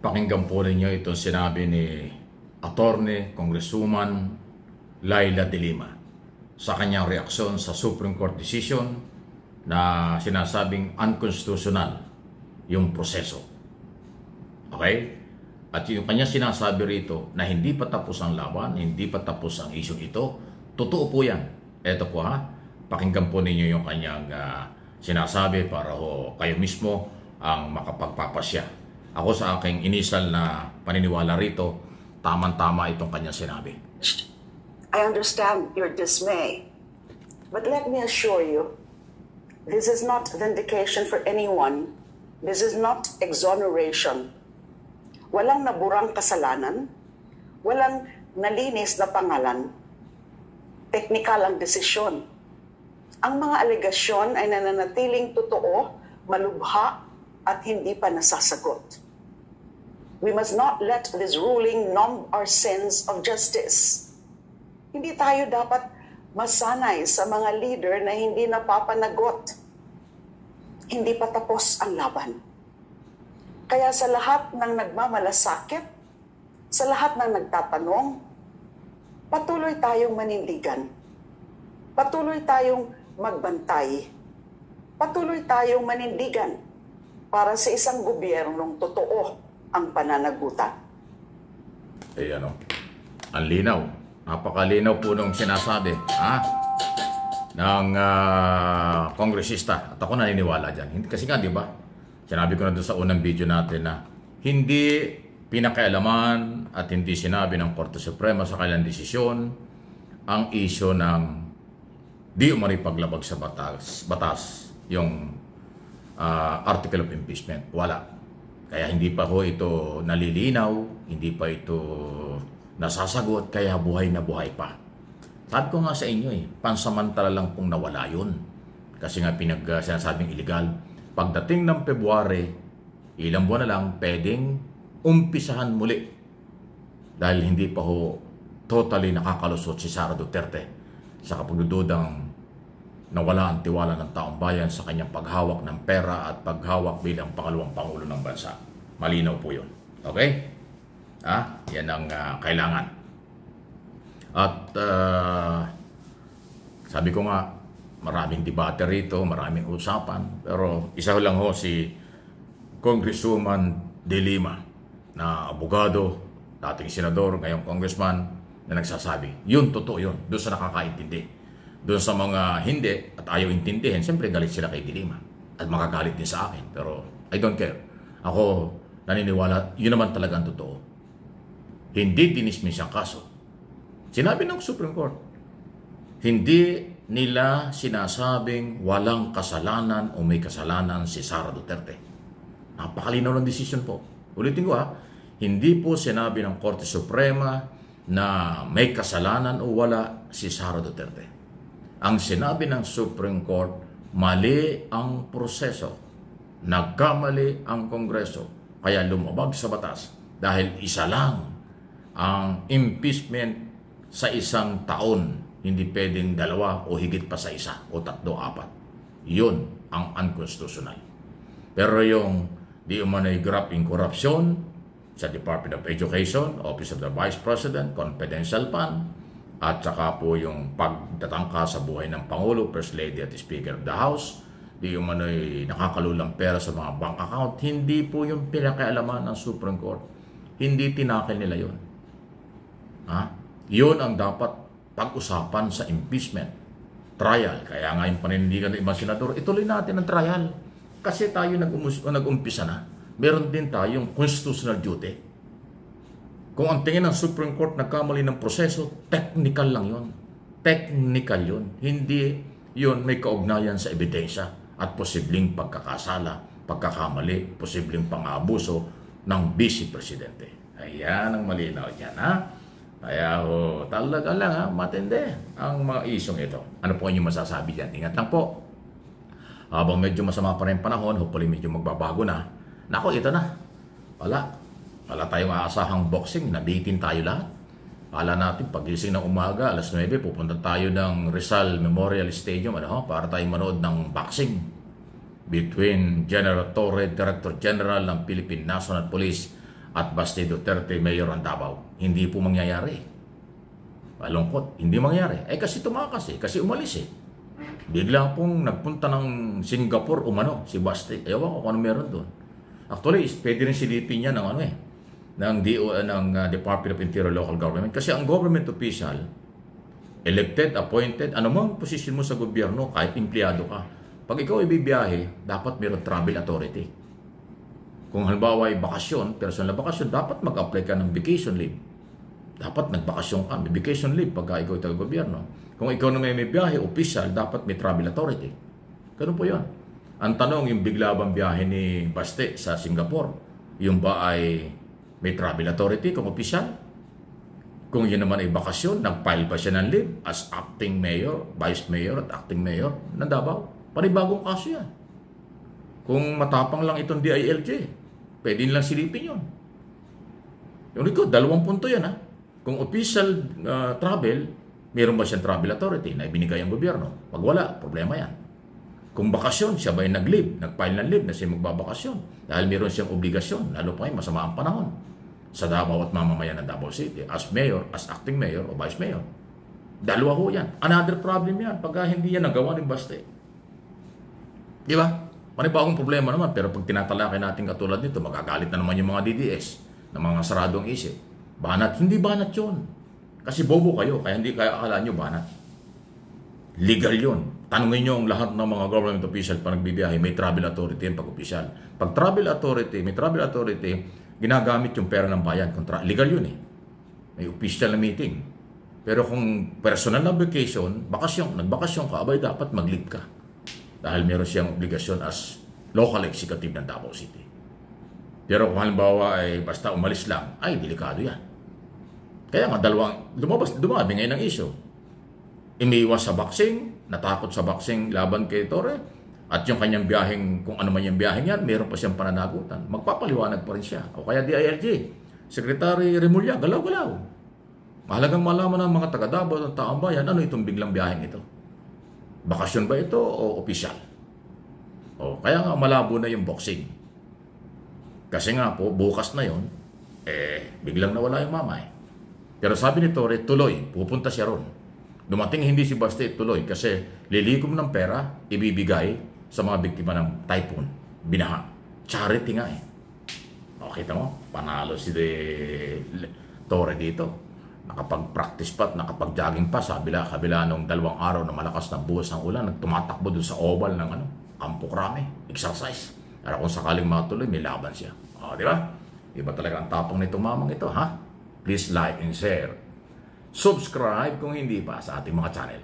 Pakinggan po ninyo itong sinabi ni Attorney Congresswoman Laila De Lima sa kanyang reaksyon sa Supreme Court decision na sinasabing unconstitutional yung proseso. Okay? At yung kanya sinasabi rito na hindi pa tapos ang laban, hindi pa tapos ang issue ito, totoo po yan. Eto po ha, pakinggan po ninyo yung kanyang sinasabi para kayo mismo ang makapagpapasya. Ako sa aking inisal na paniniwala rito, tamang-tama itong kanyang sinabi. I understand your dismay, but let me assure you, this is not vindication for anyone. This is not exoneration. Walang naburang kasalanan, walang nalinis na pangalan. Teknikal ang desisyon. Ang mga alegasyon ay nananatiling totoo, malubha, at hindi pa nasasagot. We must not let this ruling numb our sense of justice. Hindi tayo dapat masanay sa mga leader na hindi napapanagot. Hindi pa tapos ang laban. Kaya sa lahat ng nagmamalasakit, sa lahat ng nagtatanong, patuloy tayong manindigan. Patuloy tayong magbantay. Patuloy tayong manindigan para sa isang gobyernong totoo ang pananagutan. Ang linaw. Napakalinaw po nung sinasabi ng kongresista. At ako naniniwala dyan. Kasi nga, di ba? Sinabi ko na doon sa unang video natin na hindi pinakialaman at hindi sinabi ng Korte Suprema sa kanilang desisyon ang isyo ng di umano'y paglabag sa batas yung article of impeachment. Wala. Kaya hindi pa ito nalilinaw, hindi pa ito nasasagot, kaya buhay na buhay pa. Sabi ko nga sa inyo pansamantala lang pong nawala yun. Kasi nga sinasabing illegal. Pagdating ng February, ilang buwan na lang, pwedeng umpisahan muli. Dahil hindi pa totally nakakalusot si Sara Duterte sa kapagdududang nawala ang tiwala ng taong bayan sa kanyang paghawak ng pera at paghawak bilang pangalawang pangulo ng bansa. Malinaw po yun. Okay? Yan ang kailangan. At sabi ko nga, maraming debate rito, maraming usapan. Pero isa lang si Congresswoman De Lima na abogado, dating senador, ngayong congressman, na nagsasabi. Yun, totoo yun. Doon sa nakakaintindi. Doon sa mga hindi at ayaw intindihin, siyempre galit sila kay De Lima. At makagalit din sa akin. Pero I don't care. Ako naniniwala, yun naman talaga ang totoo. Hindi dinismiss ang kaso. Sinabi ng Supreme Court, hindi nila sinasabing walang kasalanan o may kasalanan si Sara Duterte. Napakalinaw ng decision po. Ulitin ko hindi po sinabi ng Korte Suprema na may kasalanan o wala si Sara Duterte. Ang sinabi ng Supreme Court, mali ang proseso. Nagkamali ang Kongreso. Kaya lumabag sa batas dahil isa lang ang impeachment sa isang taon. Hindi pwedeng dalawa o higit pa sa isa o tatlo, apat. Yun ang unconstitutional. Pero yung di umano'y grapping corruption sa Department of Education, Office of the Vice President, Confidential Fund, at saka po yung pagtatangka sa buhay ng Pangulo, First Lady at Speaker of the House, di umano'y nakakalulang pera sa mga bank account, hindi po yung pinakialaman ng Supreme Court. Hindi tinakil nila yun. Yun ang dapat pag-usapan sa impeachment trial. Kaya nga yung paninindigan ng ibang senador, ituloy natin ang trial. Kasi tayo nag-umpisa na. Meron din tayong constitutional duty. Kung ang tingin ng Supreme Court nagkamali ng proseso, technical lang yun. Technical yun. Hindi yun may kaugnayan sa ebidensya at posibleng pagkakasala, pagkakamali, posibleng pang-abuso ng Vice Presidente. Ayan ang malinaw dyan, Kaya talaga lang matindi ang mga isyong ito. Ano po inyong masasabi dyan? Ingat lang po. Habang medyo masama pa rin panahon, hopefully medyo magbabago na. Nako, ito na. Wala tayong aasahang boxing, nabitin tayo lahat. Kala natin, pagising ng umaga, alas 9, pupunta tayo ng Rizal Memorial Stadium para tayo manood ng boxing between General Torre, Director General ng Philippine National Police, at Baste Duterte mayor ang Davao. Hindi po mangyayari. Malungkot, hindi mangyayari. Kasi tumakas kasi umalis Bigla pong nagpunta ng Singapore umano si Baste. Ewan ko kung ano meron doon. Actually, pwede rin silipin niya ng ng Department of Interior Local Government. Kasi ang government official, elected, appointed, anumang posisyon mo sa gobyerno, kahit empleyado ka, pag ikaw ay bibiyahe, dapat mayroon travel authority. Kung halimbawa ay bakasyon, personal na bakasyon, dapat mag-apply ka ng vacation leave. Dapat nagbakasyon ka, may vacation leave pagka ikaw ay taga-gobyerno. Kung ikaw na may biyahe, official, dapat may travel authority. Ganun po yun. Ang tanong, yung bigla bang biyahe ni Baste sa Singapore, yung ba ay may travel authority kung official? Kung yun naman ay bakasyon, nag-file ba siya ng leave as acting mayor, vice mayor at acting mayor ng Davao? Panibagong kaso yan. Kung matapang lang itong DILG, pwede nilang silipin yun. Yung likod, 2 punto yan Kung official travel, mayroon ba siyang travel authority na ibinigay ang gobyerno? Pag wala, problema yan. Kung bakasyon, siya ba ay nag-leave, nag-file ng leave na siya magbabakasyon? Dahil mayroon siyang obligasyon, lalo pa ay masama ang panahon sa Davao at mamamayan ng Davao City as mayor, as acting mayor o vice mayor. 2 ho yan. Another problem yan pagka hindi yan nagawa ng Baste. Di ba? Panibagong problema naman, pero pag tinatalakay natin katulad nito, magagalit na naman yung mga DDS na mga saradong isip. Banat, hindi banat yun. Kasi bobo kayo, kaya hindi kaya akala nyo banat. Legal yun. Tanungin nyo ang lahat ng mga government official pa nagbibiyahe, may travel authority yan pag official. Pag travel authority, may travel authority, ginagamit yung pera ng bayan. Legal yun May official na meeting. Pero kung personal na vacation, nagbakasyon ka, abay dapat mag-leave ka. Dahil meron siyang obligasyon as local executive ng Davao City. Pero kung halimbawa ay basta umalis lang, ay delikado yan. Kaya nga dumami ngayon ng issue. Umiiwas sa boxing, natakot sa boxing laban kay Torre, at yung kanyang biyaheng, kung ano man yung biyaheng yan, meron pa siyang pananagutan. Magpapaliwanag pa rin siya. O kaya DILG, Secretary Remulla, galaw-galaw. Mahalagang malaman ng mga taga-Davao ng taong bayan, ano itong biglang biyaheng ito? Bakasyon ba ito o opisyal? O kaya nga malabo na yung boxing. Kasi nga po, bukas na yon, biglang nawala yung mamay. Pero sabi ni Torre, tuloy, pupunta siya ron. Dumating hindi si Baste, tuloy, kasi lilikom ng pera, ibibigay sa mga biktima ng typhoon, binaha. Charity nga O, kita mo, panalo si Torre dito. Nakapag-practice pa at nakapag-jogging pa sa kabila nung 2 araw na malakas ng buhos ng ulan, nagtumatakbo doon sa oval ng Campo Crame, exercise. Pero kung sakaling matuloy, may laban siya. Di ba? Iba talaga ang tapang nito mamang ito, Please like and share. Subscribe kung hindi pa sa ating mga channel.